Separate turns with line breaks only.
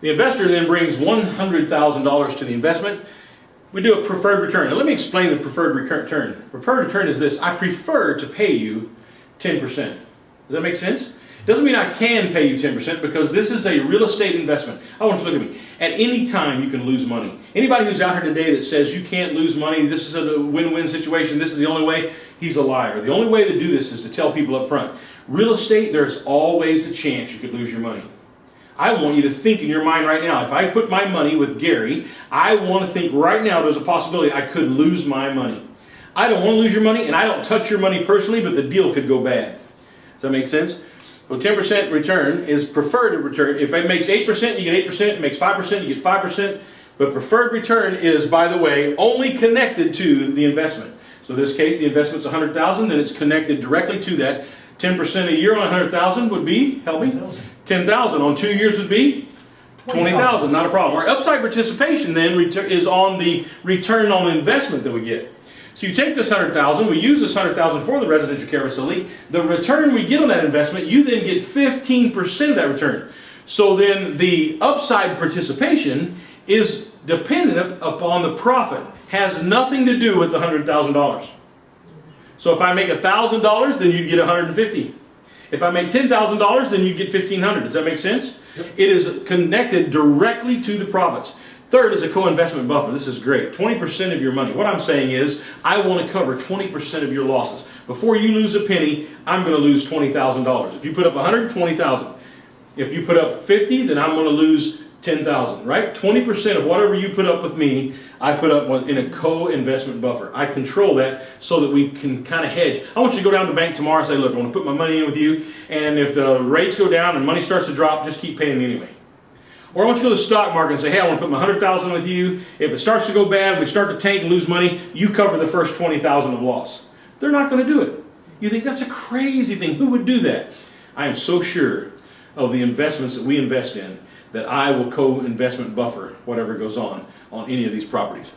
The investor then brings $100,000 to the investment. We do a preferred return. Now let me explain the preferred return. Preferred return is this: I prefer to pay you 10%. Does that make sense? It doesn't mean I can pay you 10% because this is a real estate investment. I want you to look at me. At any time you can lose money. Anybody who's out here today that says you can't lose money, this is a win-win situation, this is the only way, he's a liar. The only way to do this is to tell people up front. Real estate, there's always a chance you could lose your money. I want you to think in your mind right now, if I put my money with Gary, I want to think right now there's a possibility I could lose my money. I don't want to lose your money, and I don't touch your money personally, but the deal could go bad. Does that make sense? Well, 10% return is preferred return. If it makes 8%, you get 8%. It makes 5%, you get 5%. But preferred return is, by the way, only connected to the investment. So in this case, the investment's $100,000, then it's connected directly to that. 10% a year on $100,000 would be, help me? $10,000 on 2 years would be $20,000, not a problem. Our upside participation then is on the return on investment that we get. So you take this $100,000, we use this $100,000 for the residential care facility. The return we get on that investment, you then get 15% of that return. So then the upside participation is dependent upon the profit. Has nothing to do with the $100,000. So if I make $1,000, then you'd get $150. If I make $10,000, then you'd get $1,500. Does that make sense? Yep. It is connected directly to the profits. Third is a co-investment buffer. This is great. 20% of your money. What I'm saying is I want to cover 20% of your losses. Before you lose a penny, I'm going to lose $20,000. If you put up $120,000. If you put up 50, then I'm going to lose 10,000, right? 20% of whatever you put up with me, I put up in a co-investment buffer. I control that so that we can kind of hedge. I want you to go down to the bank tomorrow and say, look, I want to put my money in with you, and if the rates go down and money starts to drop, just keep paying me anyway. Or I want you to go to the stock market and say, hey, I want to put my $100,000 with you. If it starts to go bad, we start to tank and lose money, you cover the first $20,000 of loss. They're not going to do it. You think that's a crazy thing. Who would do that? I am so sure of the investments that we invest in that I will co-investment buffer whatever goes on any of these properties.